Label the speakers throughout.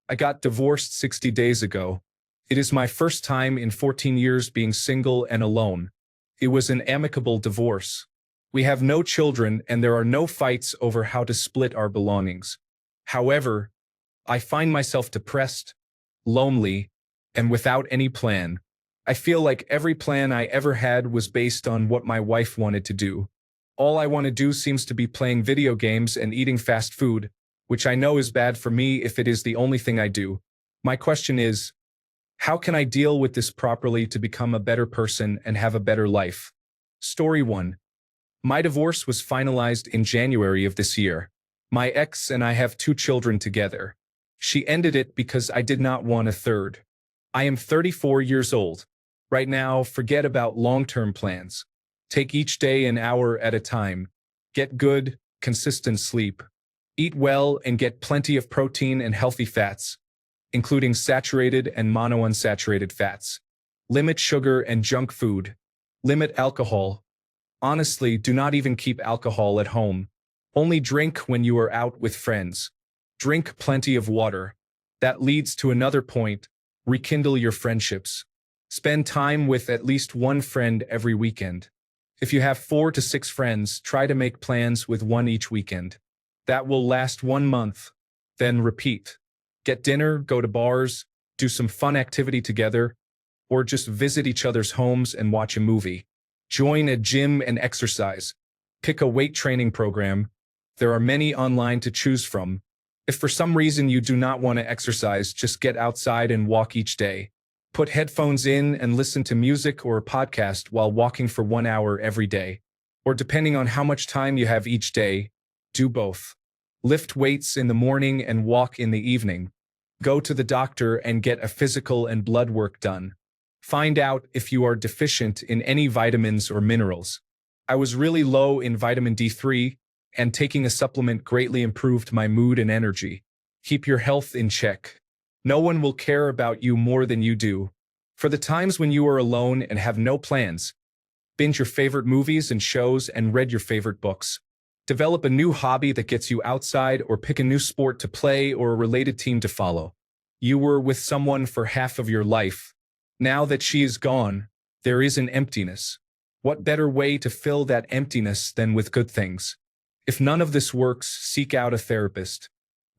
Speaker 1: I got divorced 60 days ago. It is my first time in 14 years being single and alone. It was an amicable divorce. We have no children and there are no fights over how to split our belongings. However, I find myself depressed, lonely, and without any plan. I feel like every plan I ever had was based on what my wife wanted to do. All I want to do seems to be playing video games and eating fast food, which I know is bad for me if it is the only thing I do. My question is, how can I deal with this properly to become a better person and have a better life? Story 1. My divorce was finalized in January of this year. My ex and I have 2 children together. She ended it because I did not want a third. I am 34 years old. Right now, forget about long-term plans. Take each day an hour at a time. Get good, consistent sleep. Eat well and get plenty of protein and healthy fats, including saturated and monounsaturated fats. Limit sugar and junk food. Limit alcohol. Honestly, do not even keep alcohol at home. Only drink when you are out with friends. Drink plenty of water. That leads to another point. Rekindle your friendships. Spend time with at least one friend every weekend. If you have 4 to 6 friends, try to make plans with one each weekend. That will last 1 month. Then repeat. Get dinner, go to bars, do some fun activity together, or just visit each other's homes and watch a movie. Join a gym and exercise. Pick a weight training program. There are many online to choose from. If for some reason you do not want to exercise, just get outside and walk each day. Put headphones in and listen to music or a podcast while walking for 1 hour every day. Or depending on how much time you have each day, do both. Lift weights in the morning and walk in the evening. Go to the doctor and get a physical and blood work done. Find out if you are deficient in any vitamins or minerals. I was really low in vitamin D3, and taking a supplement greatly improved my mood and energy. Keep your health in check. No one will care about you more than you do. For the times when you are alone and have no plans, binge your favorite movies and shows and read your favorite books. Develop a new hobby that gets you outside or pick a new sport to play or a related team to follow. You were with someone for half of your life. Now that she is gone, there is an emptiness. What better way to fill that emptiness than with good things? If none of this works, seek out a therapist.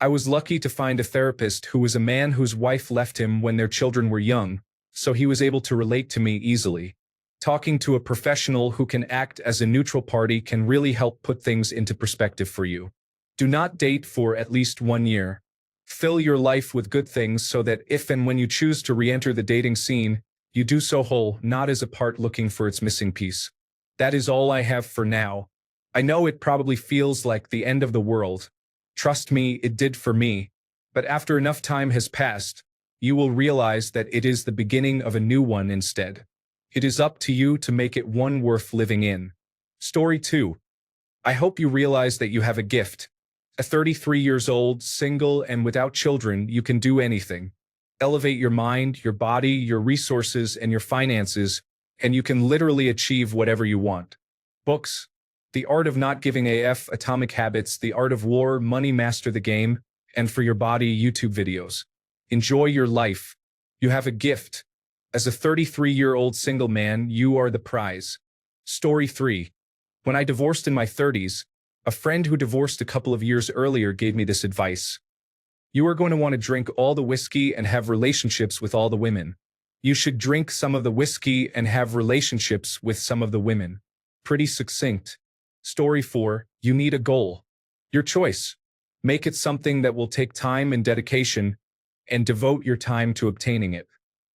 Speaker 1: I was lucky to find a therapist who was a man whose wife left him when their children were young, so he was able to relate to me easily. Talking to a professional who can act as a neutral party can really help put things into perspective for you. Do not date for at least 1 year. Fill your life with good things so that if and when you choose to re-enter the dating scene, you do so whole, not as a part looking for its missing piece. That is all I have for now. I know it probably feels like the end of the world. Trust me, it did for me. But after enough time has passed, you will realize that it is the beginning of a new one instead. It is up to you to make it one worth living in. Story 2. I hope you realize that you have a gift. At 33 years old, single, and without children, you can do anything. Elevate your mind, your body, your resources, and your finances, and you can literally achieve whatever you want. Books. The Art of Not Giving a F, Atomic Habits, The Art of War, Money Master the Game, and for your body, YouTube videos. Enjoy your life. You have a gift. As a 33-year-old single man, you are the prize. Story 3. When I divorced in my 30s, a friend who divorced a couple of years earlier gave me this advice. You are going to want to drink all the whiskey and have relationships with all the women. You should drink some of the whiskey and have relationships with some of the women. Pretty succinct. Story 4. You need a goal. Your choice. Make it something that will take time and dedication, and devote your time to obtaining it.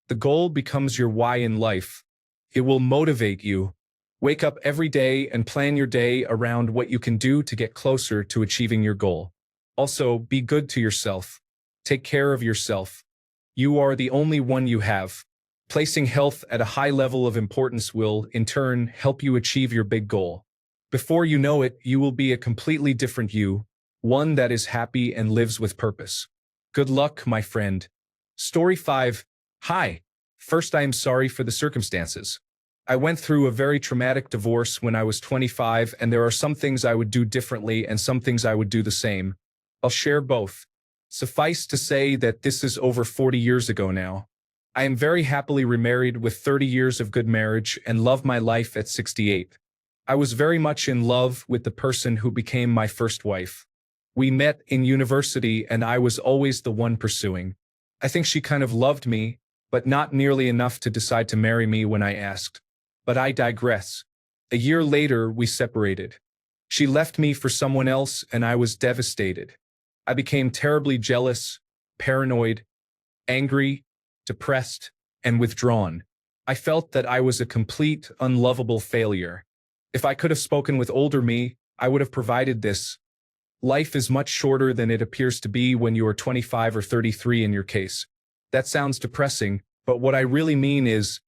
Speaker 1: The goal becomes your why in life. It will motivate you. Wake up every day and plan your day around what you can do to get closer to achieving your goal. Also, be good to yourself. Take care of yourself. You are the only one you have. Placing health at a high level of importance will, in turn, help you achieve your big goal. Before you know it, you will be a completely different you, one that is happy and lives with purpose. Good luck, my friend. Story 5. Hi. First, I am sorry for the circumstances. I went through a very traumatic divorce when I was 25, and there are some things I would do differently and some things I would do the same. I'll share both. Suffice to say that this is over 40 years ago now. I am very happily remarried with 30 years of good marriage and love my life at 68. I was very much in love with the person who became my first wife. We met in university and I was always the one pursuing. I think she kind of loved me, but not nearly enough to decide to marry me when I asked. But I digress. A year later, we separated. She left me for someone else and I was devastated. I became terribly jealous, paranoid, angry, depressed, and withdrawn. I felt that I was a complete, unlovable failure. If I could have spoken with older me, I would have provided this. Life is much shorter than it appears to be when you are 25 or 33 in your case. That sounds depressing, but what I really mean is,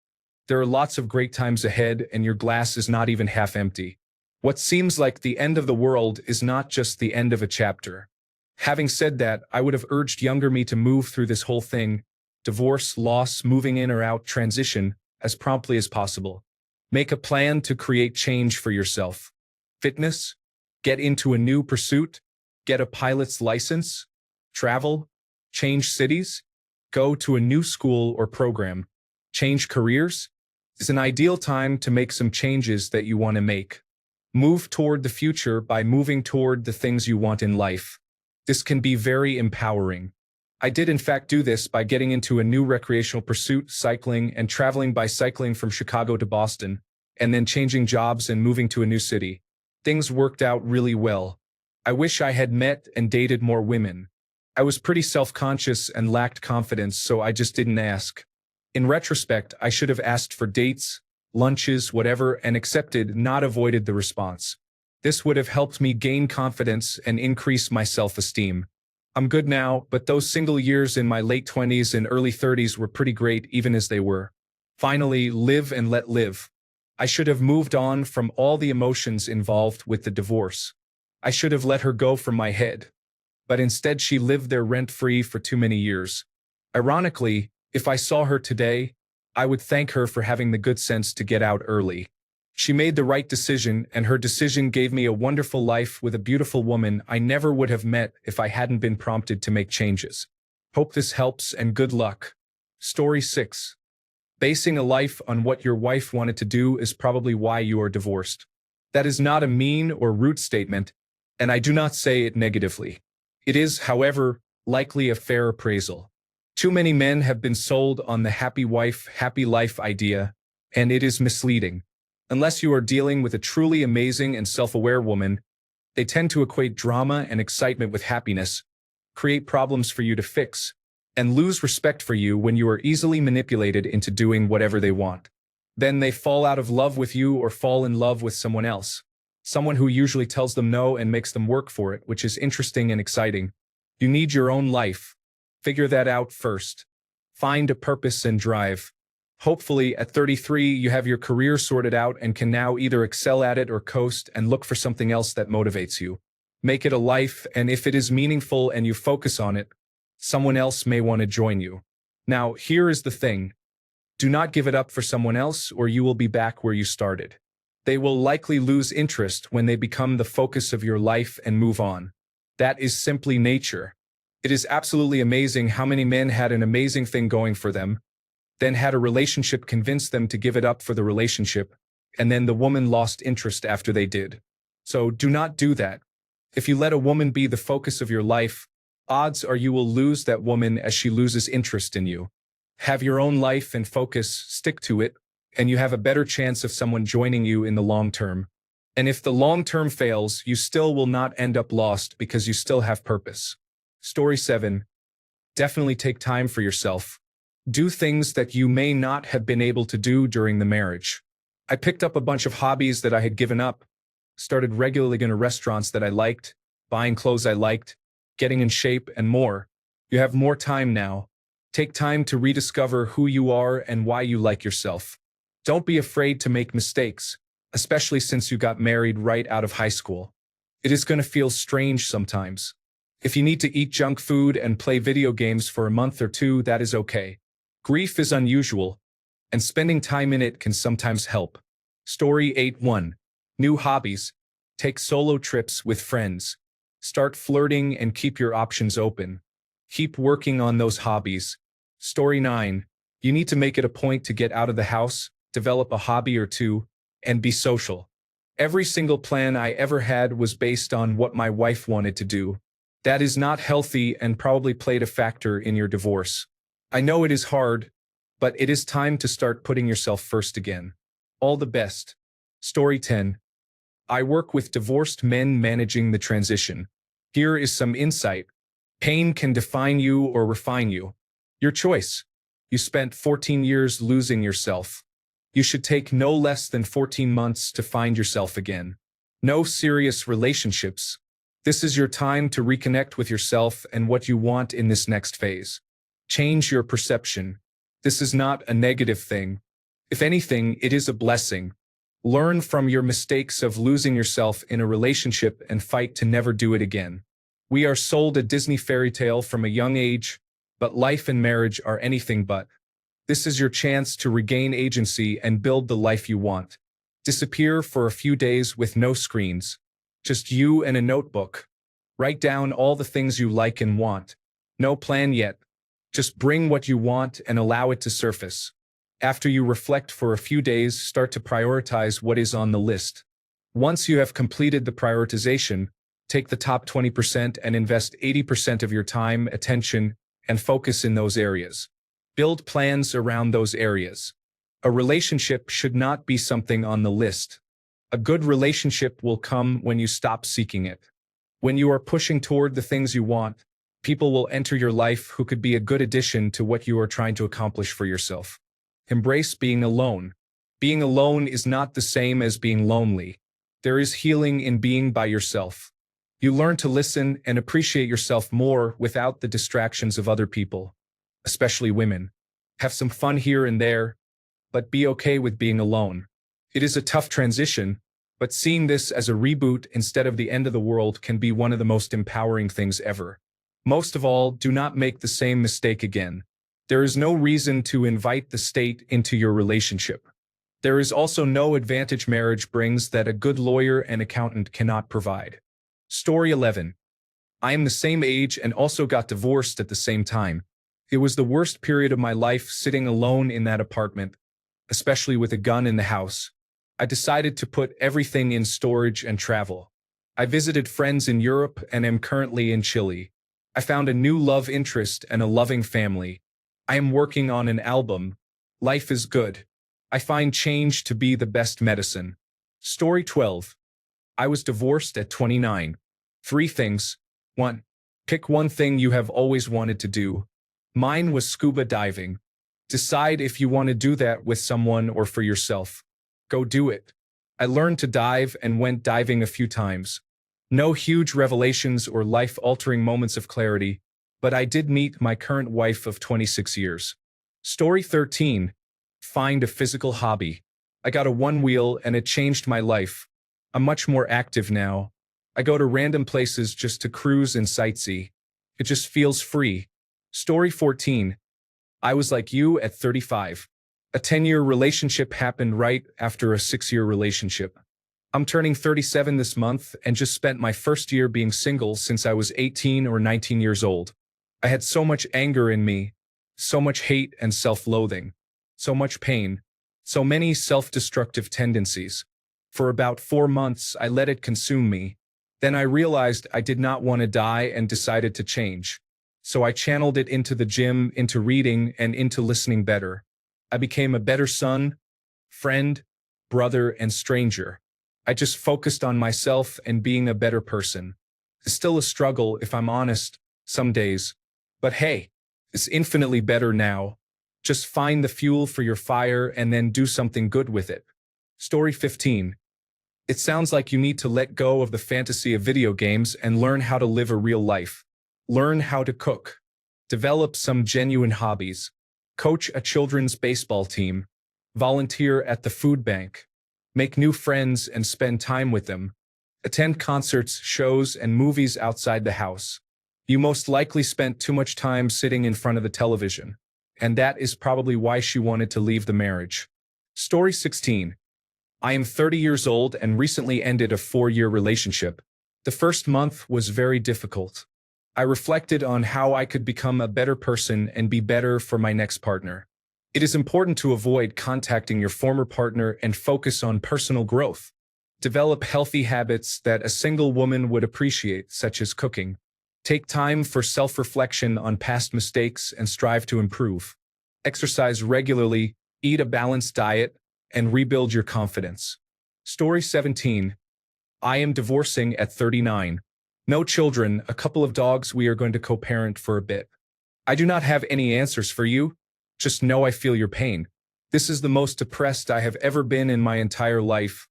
Speaker 1: there are lots of great times ahead and your glass is not even half empty. What seems like the end of the world is not just the end of a chapter. Having said that, I would have urged younger me to move through this whole thing, divorce, loss, moving in or out, transition, as promptly as possible. Make a plan to create change for yourself. Fitness, get into a new pursuit, get a pilot's license, travel, change cities, go to a new school or program, change careers. It's an ideal time to make some changes that you want to make. Move toward the future by moving toward the things you want in life. This can be very empowering. I did in fact do this by getting into a new recreational pursuit, cycling, and traveling by cycling from Chicago to Boston, and then changing jobs and moving to a new city. Things worked out really well. I wish I had met and dated more women. I was pretty self-conscious and lacked confidence, so I just didn't ask. In retrospect, I should have asked for dates, lunches, whatever, and accepted, not avoided the response. This would have helped me gain confidence and increase my self-esteem. I'm good now, but those single years in my late 20s and early 30s were pretty great even as they were. Finally, live and let live. I should have moved on from all the emotions involved with the divorce. I should have let her go from my head. But instead she lived there rent-free for too many years. Ironically, if I saw her today, I would thank her for having the good sense to get out early. She made the right decision, and her decision gave me a wonderful life with a beautiful woman I never would have met if I hadn't been prompted to make changes. Hope this helps and good luck. Story 6. Basing a life on what your wife wanted to do is probably why you are divorced. That is not a mean or rude statement, and I do not say it negatively. It is, however, likely a fair appraisal. Too many men have been sold on the happy wife, happy life idea, and it is misleading. Unless you are dealing with a truly amazing and self-aware woman, they tend to equate drama and excitement with happiness, create problems for you to fix, and lose respect for you when you are easily manipulated into doing whatever they want. Then they fall out of love with you or fall in love with someone else. Someone who usually tells them no and makes them work for it, which is interesting and exciting. You need your own life. Figure that out first. Find a purpose and drive. Hopefully, at 33, you have your career sorted out and can now either excel at it or coast and look for something else that motivates you. Make it a life, and if it is meaningful and you focus on it, someone else may want to join you. Now, here is the thing. Do not give it up for someone else or you will be back where you started. They will likely lose interest when they become the focus of your life and move on. That is simply nature. It is absolutely amazing how many men had an amazing thing going for them, then had a relationship convince them to give it up for the relationship, and then the woman lost interest after they did. So do not do that. If you let a woman be the focus of your life, odds are you will lose that woman as she loses interest in you. Have your own life and focus, stick to it, and you have a better chance of someone joining you in the long term. And if the long term fails, you still will not end up lost because you still have purpose. Story 7. Definitely take time for yourself. Do things that you may not have been able to do during the marriage. I picked up a bunch of hobbies that I had given up, started regularly going to restaurants that I liked, buying clothes I liked, getting in shape, and more. You have more time now. Take time to rediscover who you are and why you like yourself. Don't be afraid to make mistakes, especially since you got married right out of high school. It is going to feel strange sometimes. If you need to eat junk food and play video games for a month or two, that is okay. Grief is unusual, and spending time in it can sometimes help. Story 8.1. New hobbies. Take solo trips with friends. Start flirting and keep your options open. Keep working on those hobbies. Story 9. You need to make it a point to get out of the house, develop a hobby or two, and be social. Every single plan I ever had was based on what my wife wanted to do. That is not healthy and probably played a factor in your divorce. I know it is hard, but it is time to start putting yourself first again. All the best. Story 10. I work with divorced men managing the transition. Here is some insight. Pain can define you or refine you. Your choice. You spent 14 years losing yourself. You should take no less than 14 months to find yourself again. No serious relationships. This is your time to reconnect with yourself and what you want in this next phase. Change your perception. This is not a negative thing. If anything, it is a blessing. Learn from your mistakes of losing yourself in a relationship and fight to never do it again. We are sold a Disney fairy tale from a young age, but life and marriage are anything but. This is your chance to regain agency and build the life you want. Disappear for a few days with no screens. Just you and a notebook. Write down all the things you like and want. No plan yet. Just bring what you want and allow it to surface. After you reflect for a few days, start to prioritize what is on the list. Once you have completed the prioritization, take the top 20% and invest 80% of your time, attention, and focus in those areas. Build plans around those areas. A relationship should not be something on the list. A good relationship will come when you stop seeking it. When you are pushing toward the things you want, people will enter your life who could be a good addition to what you are trying to accomplish for yourself. Embrace being alone. Being alone is not the same as being lonely. There is healing in being by yourself. You learn to listen and appreciate yourself more without the distractions of other people, especially women. Have some fun here and there, but be okay with being alone. It is a tough transition, but seeing this as a reboot instead of the end of the world can be one of the most empowering things ever. Most of all, do not make the same mistake again. There is no reason to invite the state into your relationship. There is also no advantage marriage brings that a good lawyer and accountant cannot provide. Story 11. I am the same age and also got divorced at the same time. It was the worst period of my life sitting alone in that apartment, especially with a gun in the house. I decided to put everything in storage and travel. I visited friends in Europe and am currently in Chile. I found a new love interest and a loving family. I am working on an album. Life is good. I find change to be the best medicine. Story 12. I was divorced at 29. 3 things. 1. Pick one thing you have always wanted to do. Mine was scuba diving. Decide if you want to do that with someone or for yourself. Go do it. I learned to dive and went diving a few times. No huge revelations or life-altering moments of clarity, but I did meet my current wife of 26 years. Story 13. Find a physical hobby. I got a one-wheel and it changed my life. I'm much more active now. I go to random places just to cruise and sightsee. It just feels free. Story 14. I was like you at 35. A 10-year relationship happened right after a 6-year relationship. I'm turning 37 this month and just spent my first year being single since I was 18 or 19 years old. I had so much anger in me, so much hate and self-loathing, so much pain, so many self-destructive tendencies. For about 4 months, I let it consume me. Then I realized I did not want to die and decided to change. So I channeled it into the gym, into reading, and into listening better. I became a better son, friend, brother, and stranger. I just focused on myself and being a better person. It's still a struggle, if I'm honest, some days. But hey, it's infinitely better now. Just find the fuel for your fire and then do something good with it. Story 15. It sounds like you need to let go of the fantasy of video games and learn how to live a real life. Learn how to cook. Develop some genuine hobbies. Coach a children's baseball team. Volunteer at the food bank. Make new friends and spend time with them. Attend concerts, shows, and movies outside the house. You most likely spent too much time sitting in front of the television, and that is probably why she wanted to leave the marriage. Story 16. I am 30 years old and recently ended a 4-year relationship. The first month was very difficult. I reflected on how I could become a better person and be better for my next partner. It is important to avoid contacting your former partner and focus on personal growth. Develop healthy habits that a single woman would appreciate, such as cooking. Take time for self-reflection on past mistakes and strive to improve. Exercise regularly, eat a balanced diet, and rebuild your confidence. Story 17. I am divorcing at 39. No children, a couple of dogs. We are going to co-parent for a bit. I do not have any answers for you. Just know I feel your pain. This is the most depressed I have ever been in my entire life,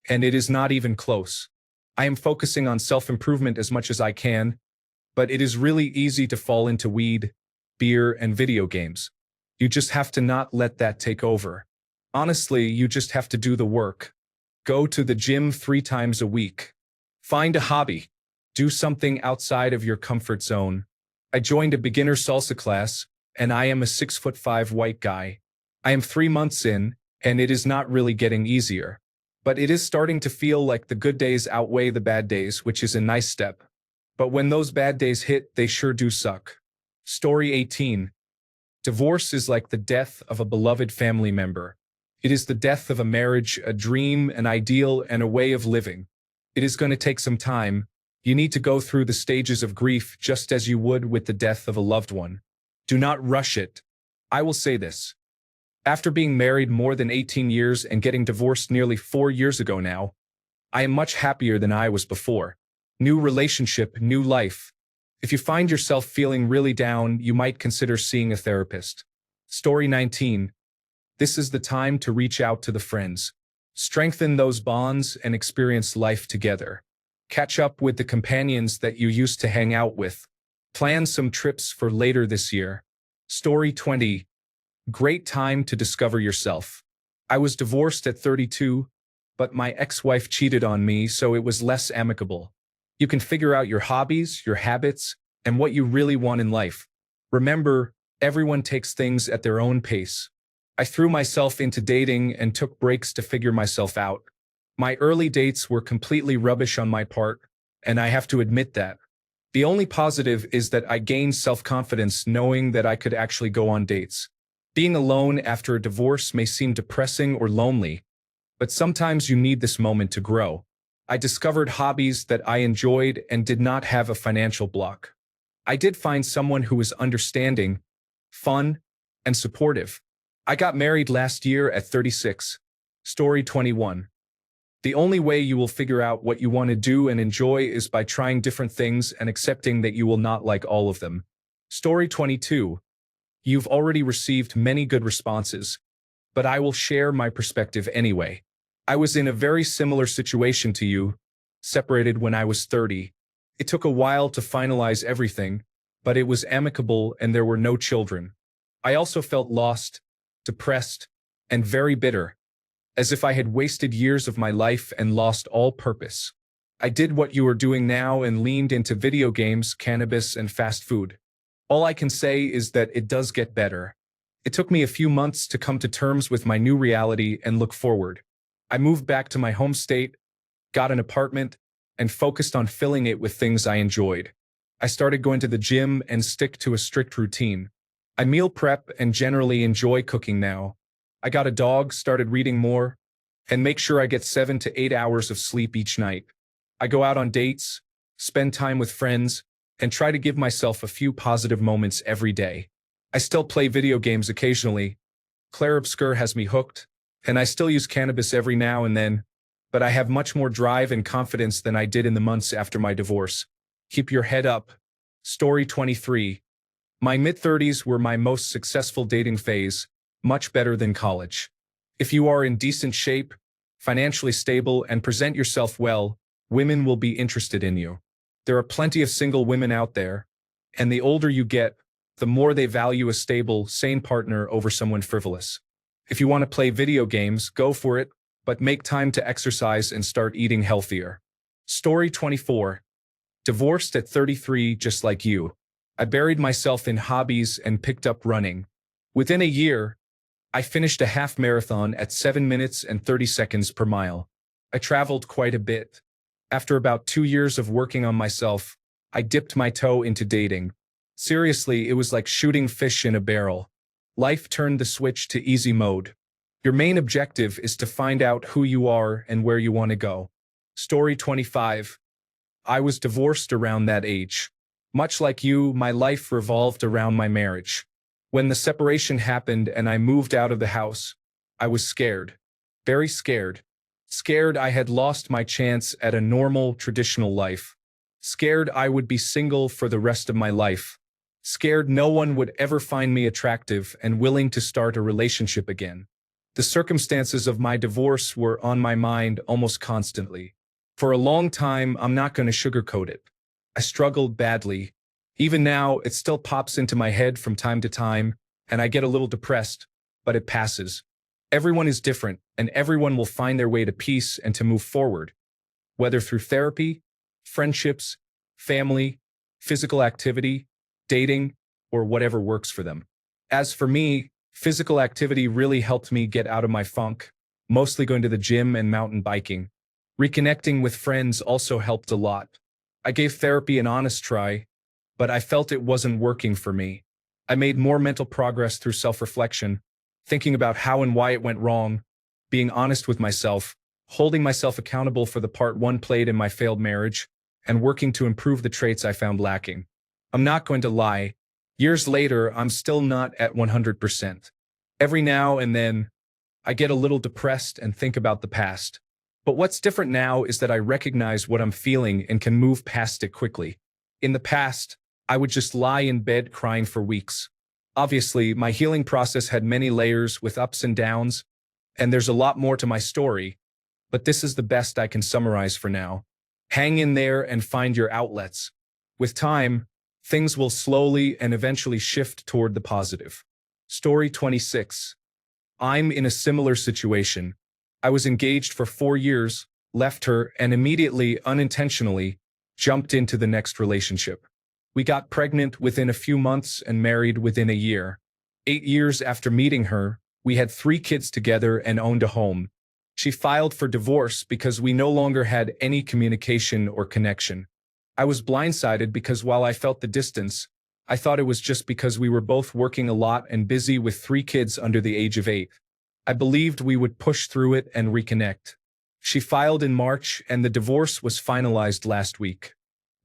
Speaker 1: and it is not even close. I am focusing on self-improvement as much as I can, but it is really easy to fall into weed, beer, and video games. You just have to not let that take over. Honestly, you just have to do the work. Go to the gym 3 times a week. Find a hobby. Do something outside of your comfort zone. I joined a beginner salsa class, and I am a 6'5" white guy. I am 3 months in, and it is not really getting easier. But it is starting to feel like the good days outweigh the bad days, which is a nice step. But when those bad days hit, they sure do suck. Story 18. Divorce is like the death of a beloved family member. It is the death of a marriage, a dream, an ideal, and a way of living. It is going to take some time. You need to go through the stages of grief just as you would with the death of a loved one. Do not rush it. I will say this. After being married more than 18 years and getting divorced nearly 4 years ago now, I am much happier than I was before. New relationship, new life. If you find yourself feeling really down, you might consider seeing a therapist. Story 19. This is the time to reach out to the friends. Strengthen those bonds and experience life together. Catch up with the companions that you used to hang out with. Plan some trips for later this year. Story 20. Great time to discover yourself. I was divorced at 32, but my ex-wife cheated on me, so it was less amicable. You can figure out your hobbies, your habits, and what you really want in life. Remember, everyone takes things at their own pace. I threw myself into dating and took breaks to figure myself out. My early dates were completely rubbish on my part, and I have to admit that. The only positive is that I gained self-confidence knowing that I could actually go on dates. Being alone after a divorce may seem depressing or lonely, but sometimes you need this moment to grow. I discovered hobbies that I enjoyed and did not have a financial block. I did find someone who was understanding, fun, and supportive. I got married last year at 36. Story 21. The only way you will figure out what you want to do and enjoy is by trying different things and accepting that you will not like all of them. Story 22. You've already received many good responses, but I will share my perspective anyway. I was in a very similar situation to you, separated when I was 30. It took a while to finalize everything, but it was amicable and there were no children. I also felt lost, depressed, and very bitter, as if I had wasted years of my life and lost all purpose. I did what you are doing now and leaned into video games, cannabis, and fast food. All I can say is that it does get better. It took me a few months to come to terms with my new reality and look forward. I moved back to my home state, got an apartment, and focused on filling it with things I enjoyed. I started going to the gym and stick to a strict routine. I meal prep and generally enjoy cooking now. I got a dog, started reading more, and make sure I get 7 to 8 hours of sleep each night. I go out on dates, spend time with friends, and try to give myself a few positive moments every day. I still play video games occasionally. Clair Obscur has me hooked, and I still use cannabis every now and then, but I have much more drive and confidence than I did in the months after my divorce. Keep your head up. Story 23. My mid-30s were my most successful dating phase, much better than college. If you are in decent shape, financially stable, and present yourself well, women will be interested in you. There are plenty of single women out there, and the older you get, the more they value a stable, sane partner over someone frivolous. If you want to play video games, go for it, but make time to exercise and start eating healthier. Story 24. Divorced at 33 just like you. I buried myself in hobbies and picked up running. Within a year, I finished a half marathon at 7 minutes and 30 seconds per mile. I traveled quite a bit. After about 2 years of working on myself, I dipped my toe into dating. Seriously, it was like shooting fish in a barrel. Life turned the switch to easy mode. Your main objective is to find out who you are and where you want to go. Story 25. I was divorced around that age. Much like you, my life revolved around my marriage. When the separation happened and I moved out of the house, I was scared. Very scared. Scared I had lost my chance at a normal, traditional life. Scared I would be single for the rest of my life. Scared no one would ever find me attractive and willing to start a relationship again. The circumstances of my divorce were on my mind almost constantly. For a long time, I'm not going to sugarcoat it. I struggled badly. Even now, it still pops into my head from time to time, and I get a little depressed, but it passes. Everyone is different, and everyone will find their way to peace and to move forward, whether through therapy, friendships, family, physical activity, dating, or whatever works for them. As for me, physical activity really helped me get out of my funk, mostly going to the gym and mountain biking. Reconnecting with friends also helped a lot. I gave therapy an honest try, but I felt it wasn't working for me. I made more mental progress through self-reflection, thinking about how and why it went wrong, being honest with myself, holding myself accountable for the part one played in my failed marriage, and working to improve the traits I found lacking. I'm not going to lie. Years later, I'm still not at 100%. Every now and then, I get a little depressed and think about the past. But what's different now is that I recognize what I'm feeling and can move past it quickly. In the past, I would just lie in bed crying for weeks. Obviously, my healing process had many layers with ups and downs, and there's a lot more to my story, but this is the best I can summarize for now. Hang in there and find your outlets. With time, things will slowly and eventually shift toward the positive. Story 26. I'm in a similar situation. I was engaged for 4 years, left her, and immediately, unintentionally, jumped into the next relationship. We got pregnant within a few months and married within a year. 8 years after meeting her, we had 3 kids together and owned a home. She filed for divorce because we no longer had any communication or connection. I was blindsided because while I felt the distance, I thought it was just because we were both working a lot and busy with 3 kids under the age of 8. I believed we would push through it and reconnect. She filed in March and the divorce was finalized last week.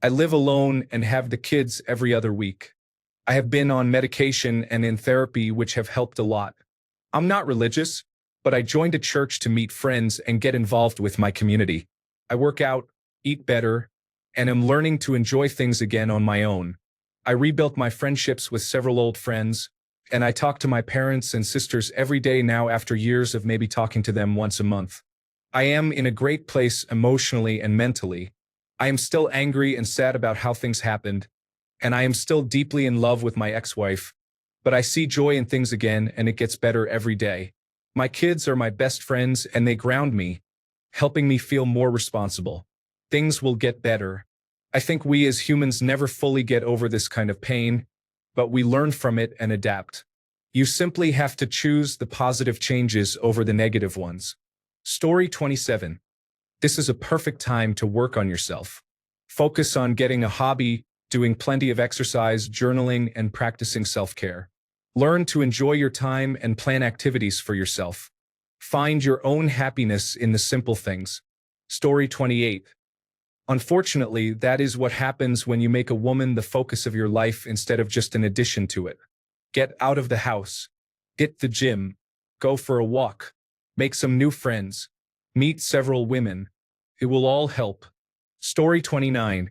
Speaker 1: I live alone and have the kids every other week. I have been on medication and in therapy, which have helped a lot. I'm not religious, but I joined a church to meet friends and get involved with my community. I work out, eat better, and am learning to enjoy things again on my own. I rebuilt my friendships with several old friends, and I talk to my parents and sisters every day now after years of maybe talking to them once a month. I am in a great place emotionally and mentally. I am still angry and sad about how things happened, and I am still deeply in love with my ex-wife, but I see joy in things again and it gets better every day. My kids are my best friends and they ground me, helping me feel more responsible. Things will get better. I think we as humans never fully get over this kind of pain, but we learn from it and adapt. You simply have to choose the positive changes over the negative ones. Story 27. This is a perfect time to work on yourself. Focus on getting a hobby, doing plenty of exercise, journaling, and practicing self-care. Learn to enjoy your time and plan activities for yourself. Find your own happiness in the simple things. Story 28. Unfortunately, that is what happens when you make a woman the focus of your life instead of just an addition to it. Get out of the house. Hit the gym. Go for a walk. Make some new friends. Meet several women. It will all help. Story 29.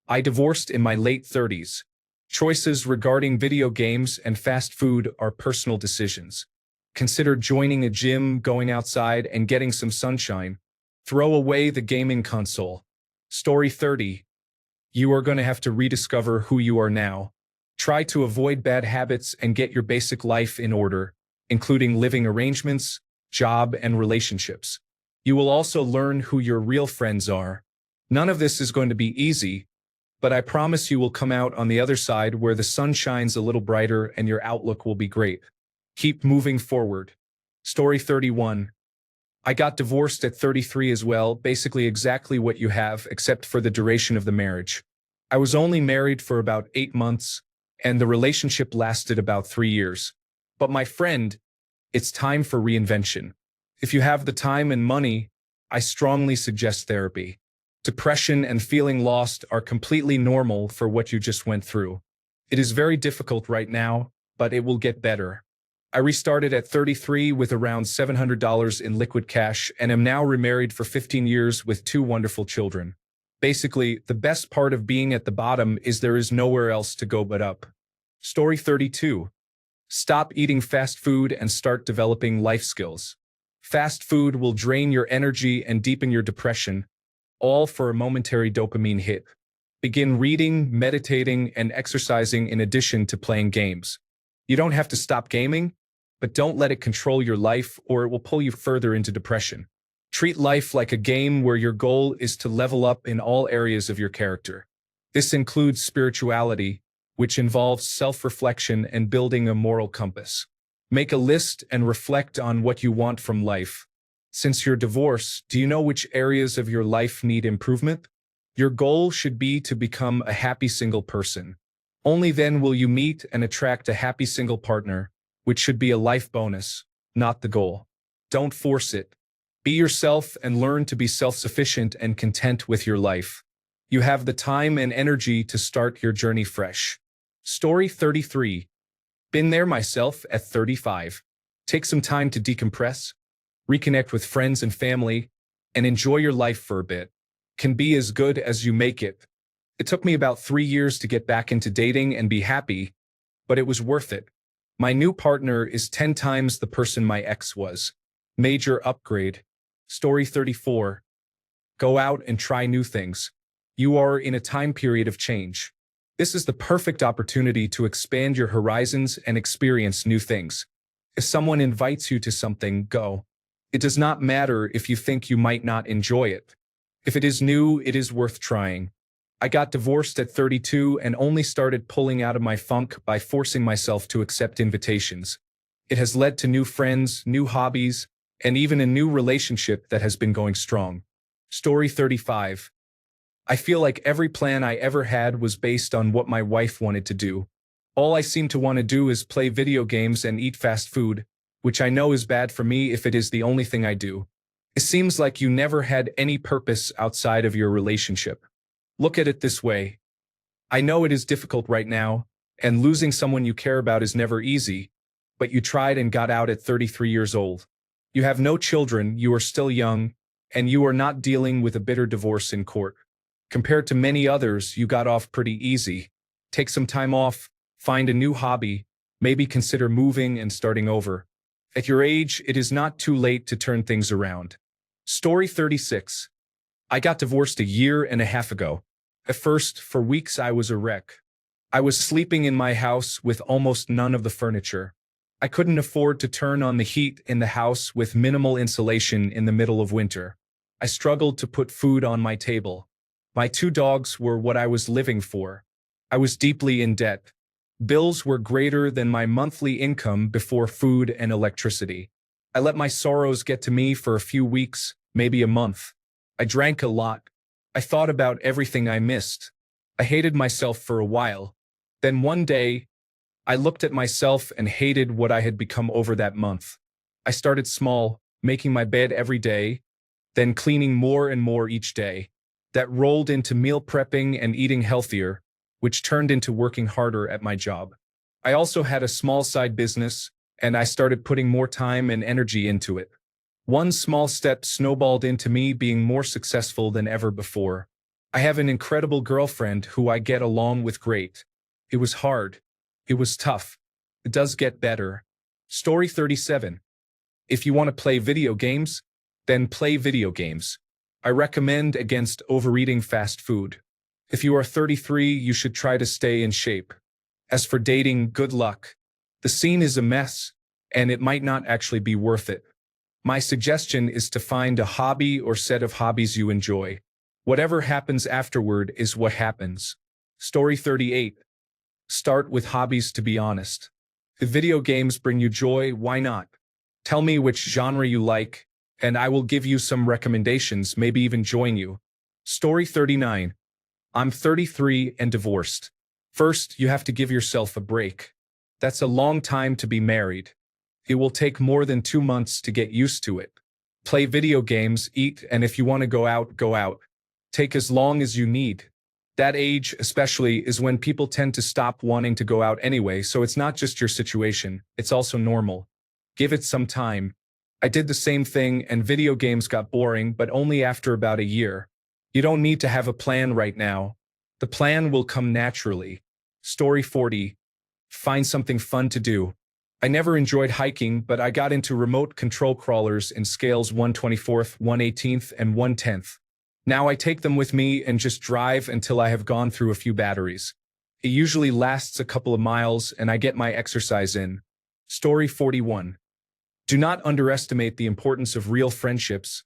Speaker 1: I divorced in my late 30s. Choices regarding video games and fast food are personal decisions. Consider joining a gym, going outside, and getting some sunshine. Throw away the gaming console. Story 30. You are going to have to rediscover who you are now. Try to avoid bad habits and get your basic life in order, including living arrangements, job, and relationships. You will also learn who your real friends are. None of this is going to be easy, but I promise you will come out on the other side where the sun shines a little brighter and your outlook will be great. Keep moving forward. Story 31. I got divorced at 33 as well, basically exactly what you have, except for the duration of the marriage. I was only married for about 8 months, and the relationship lasted about 3 years. But my friend, it's time for reinvention. If you have the time and money, I strongly suggest therapy. Depression and feeling lost are completely normal for what you just went through. It is very difficult right now, but it will get better. I restarted at 33 with around $700 in liquid cash and am now remarried for 15 years with 2 wonderful children. Basically, the best part of being at the bottom is there is nowhere else to go but up. Story 32. Stop eating fast food and start developing life skills. Fast food will drain your energy and deepen your depression, all for a momentary dopamine hit. Begin reading, meditating, and exercising in addition to playing games. You don't have to stop gaming, but don't let it control your life or it will pull you further into depression. Treat life like a game where your goal is to level up in all areas of your character. This includes spirituality, which involves self-reflection and building a moral compass. Make a list and reflect on what you want from life. Since you're divorced, do you know which areas of your life need improvement? Your goal should be to become a happy single person. Only then will you meet and attract a happy single partner, which should be a life bonus, not the goal. Don't force it. Be yourself and learn to be self-sufficient and content with your life. You have the time and energy to start your journey fresh. Story 33. Been there myself at 35. Take some time to decompress, reconnect with friends and family, and enjoy your life for a bit. Can be as good as you make it. It took me about 3 years to get back into dating and be happy, but it was worth it. My new partner is 10 times the person my ex was. Major upgrade. Story 34. Go out and try new things. You are in a time period of change. This is the perfect opportunity to expand your horizons and experience new things. If someone invites you to something, go. It does not matter if you think you might not enjoy it. If it is new, it is worth trying. I got divorced at 32 and only started pulling out of my funk by forcing myself to accept invitations. It has led to new friends, new hobbies, and even a new relationship that has been going strong. Story 35. I feel like every plan I ever had was based on what my wife wanted to do. All I seem to want to do is play video games and eat fast food, which I know is bad for me if it is the only thing I do. It seems like you never had any purpose outside of your relationship. Look at it this way. I know it is difficult right now, and losing someone you care about is never easy, but you tried and got out at 33 years old. You have no children, you are still young, and you are not dealing with a bitter divorce in court. Compared to many others, you got off pretty easy. Take some time off, find a new hobby, maybe consider moving and starting over. At your age, it is not too late to turn things around. Story 36. I got divorced a year and a half ago. At first, for weeks I was a wreck. I was sleeping in my house with almost none of the furniture. I couldn't afford to turn on the heat in the house with minimal insulation in the middle of winter. I struggled to put food on my table. My 2 dogs were what I was living for. I was deeply in debt. Bills were greater than my monthly income before food and electricity. I let my sorrows get to me for a few weeks, maybe a month. I drank a lot. I thought about everything I missed. I hated myself for a while. Then one day, I looked at myself and hated what I had become over that month. I started small, making my bed every day, then cleaning more and more each day. That rolled into meal prepping and eating healthier, which turned into working harder at my job. I also had a small side business, and I started putting more time and energy into it. One small step snowballed into me being more successful than ever before. I have an incredible girlfriend who I get along with great. It was hard. It was tough. It does get better. Story 37. If you want to play video games, then play video games. I recommend against overeating fast food. If you are 33, you should try to stay in shape. As for dating, good luck. The scene is a mess, and it might not actually be worth it. My suggestion is to find a hobby or set of hobbies you enjoy. Whatever happens afterward is what happens. Story 38. Start with hobbies, to be honest. If video games bring you joy, why not? Tell me which genre you like, and I will give you some recommendations, maybe even join you. Story 39. I'm 33 and divorced. First, you have to give yourself a break. That's a long time to be married. It will take more than 2 months to get used to it. Play video games, eat, and if you want to go out, go out. Take as long as you need. That age, especially, is when people tend to stop wanting to go out anyway, so it's not just your situation, it's also normal. Give it some time. I did the same thing and video games got boring, but only after about a year. You don't need to have a plan right now. The plan will come naturally. Story 40. Find something fun to do. I never enjoyed hiking, but I got into remote control crawlers in scales 1/24th, 1/18th, and 1/10th. Now I take them with me and just drive until I have gone through a few batteries. It usually lasts a couple of miles and I get my exercise in. Story 41. Do not underestimate the importance of real friendships,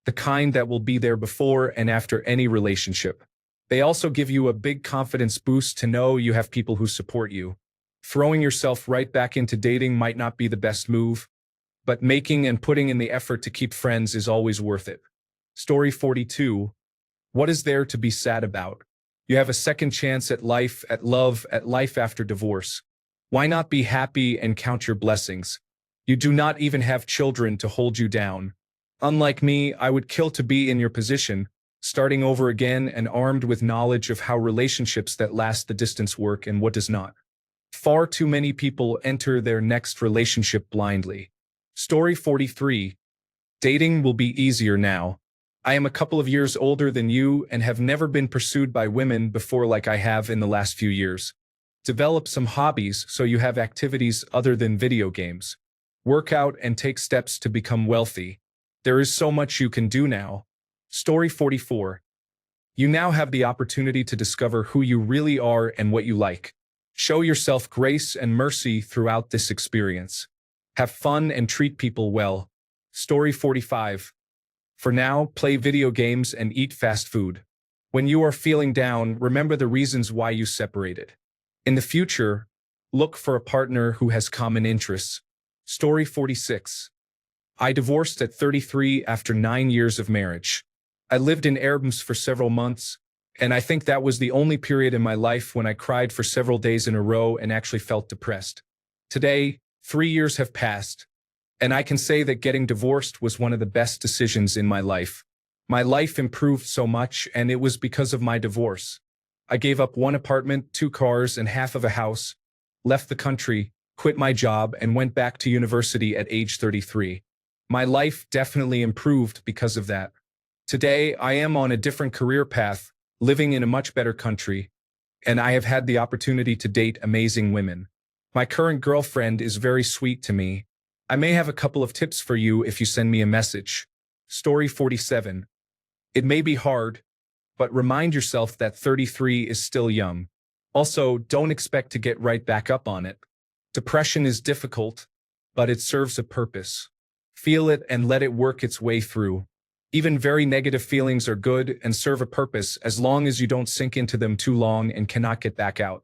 Speaker 1: the kind that will be there before and after any relationship. They also give you a big confidence boost to know you have people who support you. Throwing yourself right back into dating might not be the best move, but making and putting in the effort to keep friends is always worth it. Story 42. What is there to be sad about? You have a second chance at life, at love, at life after divorce. Why not be happy and count your blessings? You do not even have children to hold you down. Unlike me, I would kill to be in your position, starting over again and armed with knowledge of how relationships that last the distance work and what does not. Far too many people enter their next relationship blindly. Story 43. Dating will be easier now. I am a couple of years older than you and have never been pursued by women before like I have in the last few years. Develop some hobbies so you have activities other than video games. Work out and take steps to become wealthy. There is so much you can do now. Story 44. You now have the opportunity to discover who you really are and what you like. Show yourself grace and mercy throughout this experience. Have fun and treat people well. Story 45. For now, play video games and eat fast food. When you are feeling down, remember the reasons why you separated. In the future, look for a partner who has common interests. Story 46. I divorced at 33 after 9 years of marriage. I lived in Airbnbs for several months, and I think that was the only period in my life when I cried for several days in a row and actually felt depressed. Today, 3 years have passed, and I can say that getting divorced was one of the best decisions in my life. My life improved so much, and it was because of my divorce. I gave up 1 apartment, 2 cars, and half of a house, left the country, quit my job, and went back to university at age 33. My life definitely improved because of that. Today, I am on a different career path, living in a much better country, and I have had the opportunity to date amazing women. My current girlfriend is very sweet to me. I may have a couple of tips for you if you send me a message. Story 47. It may be hard, but remind yourself that 33 is still young. Also, don't expect to get right back up on it. Depression is difficult, but it serves a purpose. Feel it and let it work its way through. Even very negative feelings are good and serve a purpose as long as you don't sink into them too long and cannot get back out.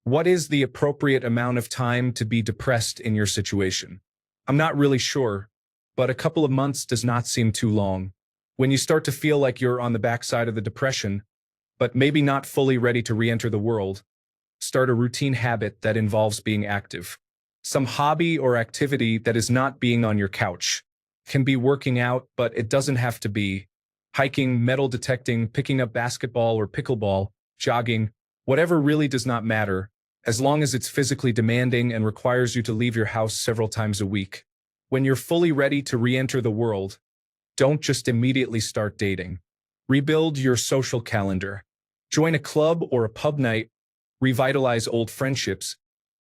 Speaker 1: What is the appropriate amount of time to be depressed in your situation? I'm not really sure, but a couple of months does not seem too long. When you start to feel like you're on the backside of the depression, but maybe not fully ready to re-enter the world, start a routine habit that involves being active. Some hobby or activity that is not being on your couch. Can be working out, but it doesn't have to be. Hiking, metal detecting, picking up basketball or pickleball, jogging, whatever really does not matter, as long as it's physically demanding and requires you to leave your house several times a week. When you're fully ready to re-enter the world, don't just immediately start dating. Rebuild your social calendar. Join a club or a pub night, revitalize old friendships,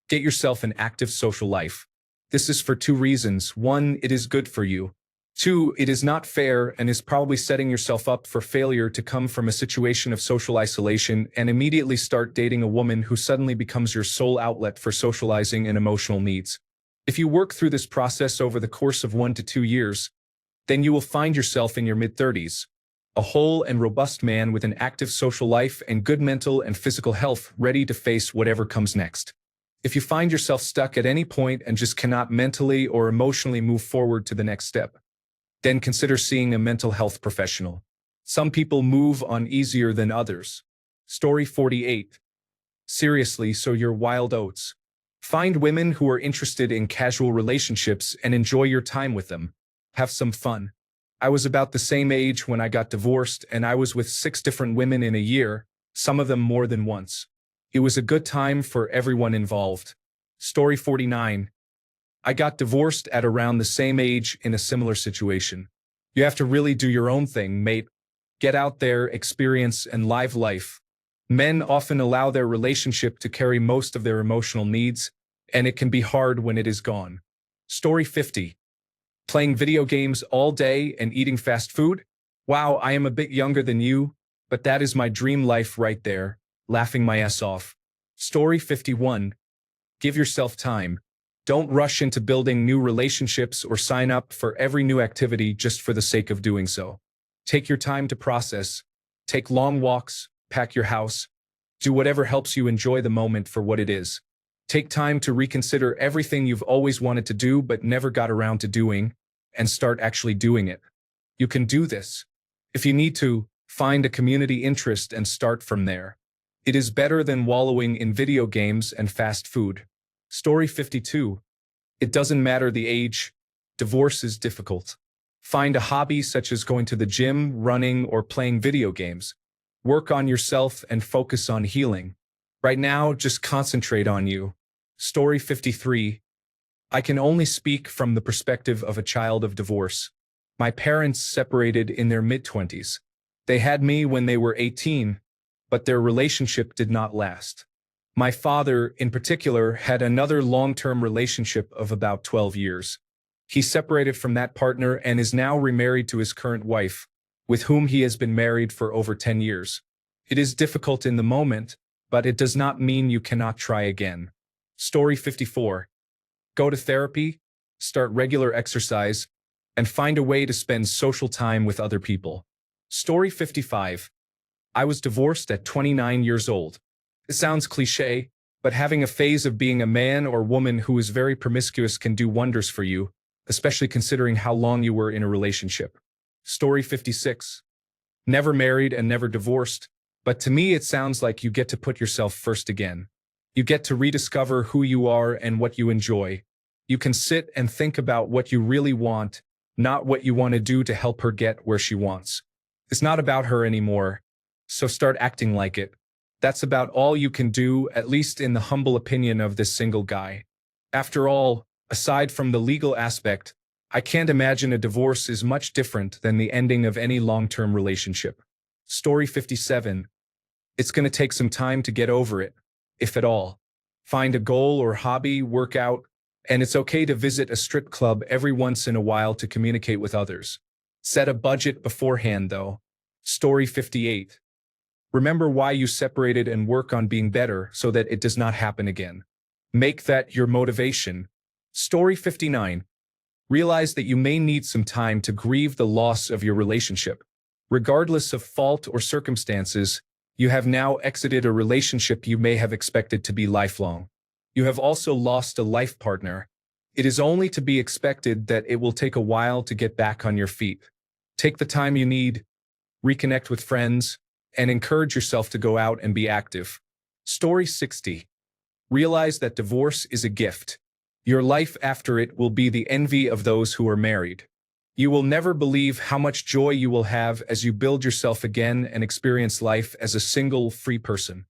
Speaker 1: get yourself an active social life. This is for 2 reasons. 1, it is good for you. 2, it is not fair and is probably setting yourself up for failure to come from a situation of social isolation and immediately start dating a woman who suddenly becomes your sole outlet for socializing and emotional needs. If you work through this process over the course of 1 to 2 years, then you will find yourself in your mid-30s, a whole and robust man with an active social life and good mental and physical health ready to face whatever comes next. If you find yourself stuck at any point and just cannot mentally or emotionally move forward to the next step, then consider seeing a mental health professional. Some people move on easier than others. Story 48. Seriously, so you're wild oats. Find women who are interested in casual relationships and enjoy your time with them. Have some fun. I was about the same age when I got divorced, and I was with 6 different women in a year, some of them more than once. It was a good time for everyone involved. Story 49. I got divorced at around the same age in a similar situation. You have to really do your own thing, mate. Get out there, experience, and live life. Men often allow their relationship to carry most of their emotional needs, and it can be hard when it is gone. Story 50. Playing video games all day and eating fast food? Wow, I am a bit younger than you, but that is my dream life right there, laughing my ass off. Story 51. Give yourself time. Don't rush into building new relationships or sign up for every new activity just for the sake of doing so. Take your time to process. Take long walks, pack your house. Do whatever helps you enjoy the moment for what it is. Take time to reconsider everything you've always wanted to do but never got around to doing, and start actually doing it. You can do this. If you need to, find a community interest and start from there. It is better than wallowing in video games and fast food. Story 52. It doesn't matter the age. Divorce is difficult. Find a hobby such as going to the gym, running, or playing video games. Work on yourself and focus on healing. Right now, just concentrate on you. Story 53. I can only speak from the perspective of a child of divorce. My parents separated in their mid-20s. They had me when they were 18, but their relationship did not last. My father, in particular, had another long-term relationship of about 12 years. He separated from that partner and is now remarried to his current wife, with whom he has been married for over 10 years. It is difficult in the moment, but it does not mean you cannot try again. Story 54. Go to therapy, start regular exercise, and find a way to spend social time with other people. Story 55. I was divorced at 29 years old. It sounds cliché, but having a phase of being a man or woman who is very promiscuous can do wonders for you, especially considering how long you were in a relationship. Story 56. Never married and never divorced, but to me it sounds like you get to put yourself first again. You get to rediscover who you are and what you enjoy. You can sit and think about what you really want, not what you want to do to help her get where she wants. It's not about her anymore, so start acting like it. That's about all you can do, at least in the humble opinion of this single guy. After all, aside from the legal aspect, I can't imagine a divorce is much different than the ending of any long-term relationship. Story 57. It's going to take some time to get over it, if at all. Find a goal or hobby, work out, and it's okay to visit a strip club every once in a while to communicate with others. Set a budget beforehand, though. Story 58. Remember why you separated and work on being better so that it does not happen again. Make that your motivation. Story 59. Realize that you may need some time to grieve the loss of your relationship. Regardless of fault or circumstances, you have now exited a relationship you may have expected to be lifelong. You have also lost a life partner. It is only to be expected that it will take a while to get back on your feet. Take the time you need, reconnect with friends, and encourage yourself to go out and be active. Story 60. Realize that divorce is a gift. Your life after it will be the envy of those who are married. You will never believe how much joy you will have as you build yourself again and experience life as a single, free person.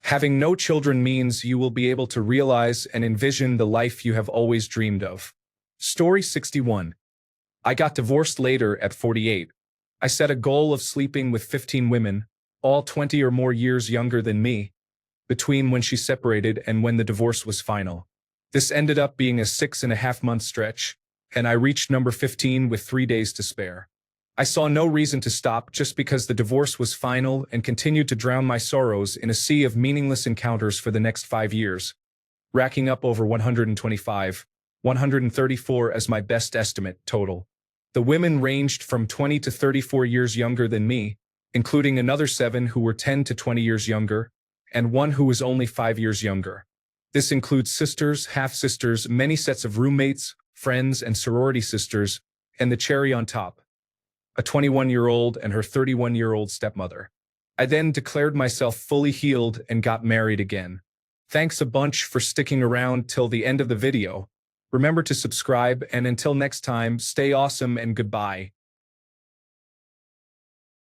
Speaker 1: Having no children means you will be able to realize and envision the life you have always dreamed of. Story 61. I got divorced later at 48. I set a goal of sleeping with 15 women, all 20 or more years younger than me, between when she separated and when the divorce was final. This ended up being a 6.5-month stretch, and I reached number 15 with 3 days to spare. I saw no reason to stop just because the divorce was final and continued to drown my sorrows in a sea of meaningless encounters for the next 5 years, racking up over 125, 134 as my best estimate total. The women ranged from 20 to 34 years younger than me, including another 7 who were 10 to 20 years younger, and 1 who was only 5 years younger. This includes sisters, half-sisters, many sets of roommates, friends, and sorority sisters, and the cherry on top, a 21-year-old and her 31-year-old stepmother. I then declared myself fully healed and got married again. Thanks a bunch for sticking around till the end of the video. Remember to subscribe, and until next time, stay awesome and goodbye.